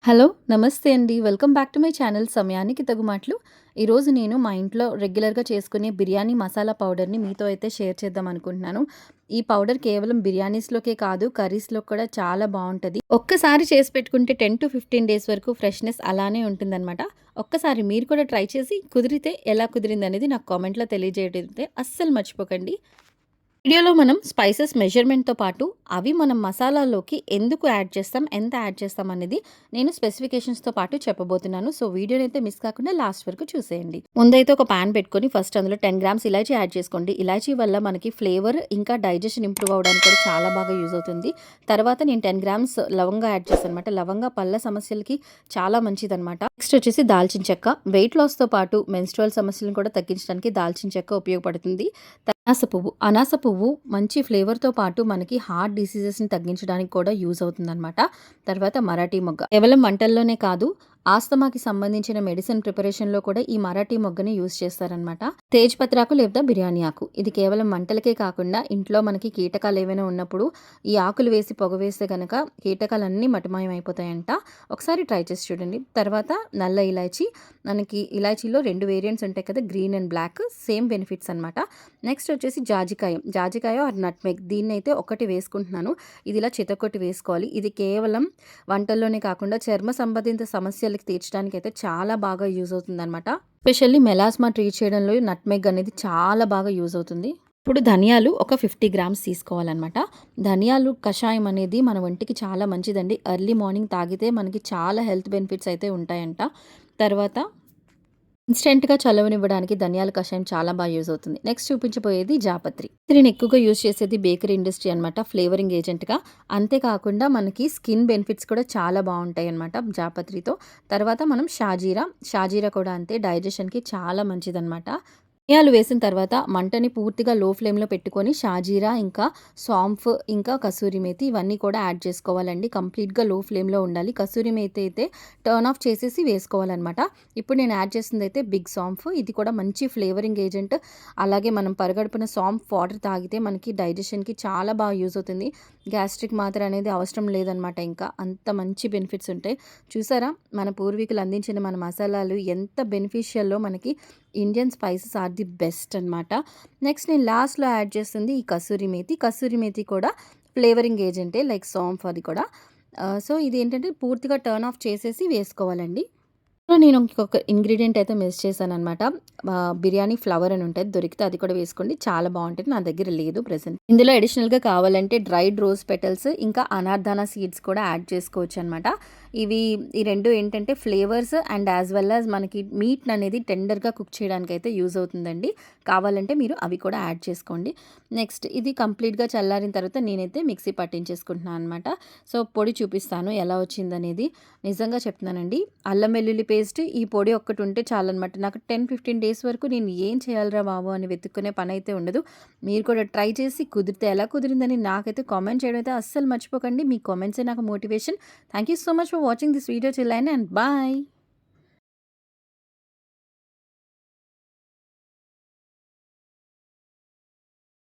Hello! నమస్తే అండి. Welcome back to my channel సమయానికి తగు మాటలు. ఈరోజు నేను మా ఇంట్లో రెగ్యులర్‌గా చేసుకునే బిర్యానీ మసాలా పౌడర్‌ని మీతో అయితే షేర్ చేద్దాం అనుకుంటున్నాను. ఈ పౌడర్ కేవలం బిర్యానీస్‌లోకే కాదు, కర్రీస్‌లో కూడా చాలా బావుంటది. ఒక్కసారి చేసి పెట్టుకుంటే 10-15 డేస్ వరకు ఫ్రెష్‌నెస్ అలానే ఉంటుందనమాట. ఒక్కసారి మీరు కూడా ట్రై చేసి కుదిరితే ఎలా కుదిరిందనేది నాకు కామెంట్‌లో తెలియజేయడం అయితే అస్సలు మర్చిపోకండి. వీడియోలో మనం స్పైసెస్ మెజర్‌మెంట్‌తో పాటు అవి మనం మసాలాలోకి ఎందుకు యాడ్ చేస్తాం, ఎంత యాడ్ చేస్తాం అనేది నేను స్పెసిఫికేషన్స్‌తో పాటు చెప్పబోతున్నాను. సో, వీడియోనైతే మిస్ కాకుండా లాస్ట్ వరకు చూసేయండి. ముందైతే ఒక పాన్ పెట్టుకొని ఫస్ట్ అందులో 10 గ్రామ్స్ ఇలాచీ యాడ్ చేసుకోండి. ఇలాచీ వల్ల మనకి ఫ్లేవర్ ఇంకా డైజెషన్ ఇంప్రూవ్ అవ్వడానికి కూడా చాలా బాగా యూజ్ అవుతుంది. తర్వాత నేను 10 గ్రామ్స్ లవంగా యాడ్ చేశాననమాట. లవంగా పళ్ళ సమస్యలకి చాలా మంచిదనమాట. నెక్స్ట్ వచ్చేసి దాల్చిన చెక్క. వెయిట్ లాస్‌తో పాటు మెన్‌స్ట్రువల్ సమస్యలను కూడా తగ్గించడానికి దాల్చిన చెక్క ఉపయోగపడుతుంది. అనాస పువ్వు మంచి ఫ్లేవర్‌తో పాటు మనకి హార్ట్ డిసీజెస్‌ని తగ్గించడానికి కూడా యూజ్ అవుతుందనమాట. తర్వాత మరాఠీ మొగ్గ. కేవలం వంటల్లోనే కాదు, ఆస్తమాకి సంబంధించిన మెడిసిన్ ప్రిపరేషన్‌లో కూడా ఈ మరాఠీ మొగ్గని యూజ్ చేస్తారనమాట. తేజ్ పత్రాకు లేదా బిర్యానీ ఆకు. ఇది కేవలం వంటలకే కాకుండా ఇంట్లో మనకి కీటకాలు ఏవైనా ఉన్నప్పుడు ఈ ఆకులు వేసి పొగ వేస్తే గనక కీటకాలన్నీ మటుమాయం అయిపోతాయంట. ఒకసారి ట్రై చేసి చూడండి. తర్వాత నల్ల ఇలాచీ. మనకి ఇలాచీలో 2 వేరియంట్స్ ఉంటాయి కదా! Green and black. Same benefits అనమాట. నెక్స్ట్ వచ్చేసి జాజికాయ ఆర్ నట్మెగ్. దీన్నైతే ఒకటి వేసుకుంటున్నాను. ఇది ఇలా చితక్కొట్టి వేసుకోవాలి. ఇది కేవలం వంటల్లోనే కాకుండా చర్మ సంబంధిత సమస్యలకి తీర్చడానికి అయితే చాలా బాగా యూజ్ అవుతుందనమాట. ఎస్పెషల్లీ మెలాస్మా ట్రీట్ చేయడంలో నట్మెగ్ అనేది చాలా బాగా యూజ్ అవుతుంది. ఇప్పుడు ధనియాలు ఒక 50 గ్రామ్స్ తీసుకోవాలన్నమాట. ధనియాలు కషాయం అనేది మన ఒంటికి చాలా మంచిదండి. ఎర్లీ మార్నింగ్ తాగితే మనకి చాలా హెల్త్ బెనిఫిట్స్ అయితే ఉంటాయంట. తర్వాత ఇన్‌స్టంట్‌గా చలవనివ్వడానికి ధనియాల కషాయం చాలా యూజ్ అవుతుంది. నెక్స్ట్ చూపించబోయేది జాపత్రి. దీన్ని ఎక్కువగా యూజ్ చేసేది బేకరీ ఇండస్ట్రీ అనమాట ఫ్లేవరింగ్ ఏజెంట్‌గా. అంతేకాకుండా మనకి స్కిన్ బెనిఫిట్స్ కూడా చాలా బావుంటాయన్నమాట జాపత్రితో. తర్వాత మనం షాజీరా కూడా అంతే డైజెషన్‌కి చాలా మంచిదనమాట. ధనియాలు వేసిన తర్వాత మంటని పూర్తిగా లో ఫ్లేమ్‌లో పెట్టుకొని షాజీరా, ఇంకా సాంఫ్, ఇంకా కసూరి మేతి ఇవన్నీ కూడా యాడ్ చేసుకోవాలండి. కంప్లీట్‌గా లో ఫ్లేమ్‌లో ఉండాలి. కసూరి మేతి అయితే టర్న్ ఆఫ్ చేసేసి వేసుకోవాలనమాట. ఇప్పుడు నేను యాడ్ చేసిందైతే బిగ్ సాంఫ్. ఇది కూడా మంచి ఫ్లేవరింగ్ ఏజెంట్. అలాగే మనం పరగడుపున సాంఫ్ వాటర్ తాగితే మనకి డైజెషన్‌కి చాలా బాగా యూజ్ అవుతుంది. గ్యాస్ట్రిక్ మాత్ర అనేది అవసరం లేదనమాట ఇంకా. అంత మంచి బెనిఫిట్స్ ఉంటాయి. చూసారా? మన పూర్వీకులు అందించిన మన మసాలాలు ఎంత బెనిఫిషియల్లో మనకి Indian spices are the best అనమాట. నెక్స్ట్ నేను లాస్ట్‌లో యాడ్ చేస్తుంది ఈ కసూరి మేతి. కసూరి మేతి కూడా ఫ్లేవరింగ్ ఏజెంటే లైక్ సాంఫ్ అది కూడా. సో, ఇదేంటంటే పూర్తిగా టర్న్ ఆఫ్ చేసేసి వేసుకోవాలండి. సో, నేను ఇంకొక ఇంగ్రీడియంట్ అయితే మిస్ చేశాననమాట. బిర్యానీ ఫ్లవర్ అని ఉంటది. దొరికితే అది కూడా వేసుకోండి. చాలా బావుంటది. నా దగ్గర లేదు ప్రెజెంట్. ఇందులో అడిషనల్‌గా కావాలంటే డ్రైడ్ రోజ్ పెటల్స్ ఇంకా అనార్దానా సీడ్స్ కూడా యాడ్ చేసుకోవచ్చనమాట. ఇవి ఈ 2 ఏంటంటే flavours and as well as మనకి మీట్‌ననేది టెండర్‌గా కుక్ చేయడానికైతే యూజ్ అవుతుందండి. కావాలంటే మీరు అవి కూడా యాడ్ చేసుకోండి. నెక్స్ట్ ఇది కంప్లీట్‌గా చల్లారిన తర్వాత నేనైతే మిక్సీ పట్టించేసుకుంటున్నాను అనమాట. సో, పొడి చూపిస్తాను ఎలా వచ్చిందనేది. నిజంగా చెప్తున్నానండి. అల్లం వెల్లుల్లి పేస్ట్ ఈ పొడి ఒక్కటి ఉంటే చాలనమాట. నాకు 10-15 డేస్ వరకు నేను ఏం చేయాలిరా బాబు అని వెతుక్కునే పనైతే ఉండదు. మీరు కూడా ట్రై చేసి కుదిరితే ఎలా కుదిరిందని నాకైతే కామెంట్ చేయడం అయితే అస్సలు మర్చిపోకండి. మీ కామెంట్సే నాకు motivation. Thank you so much for watching this video till end and bye.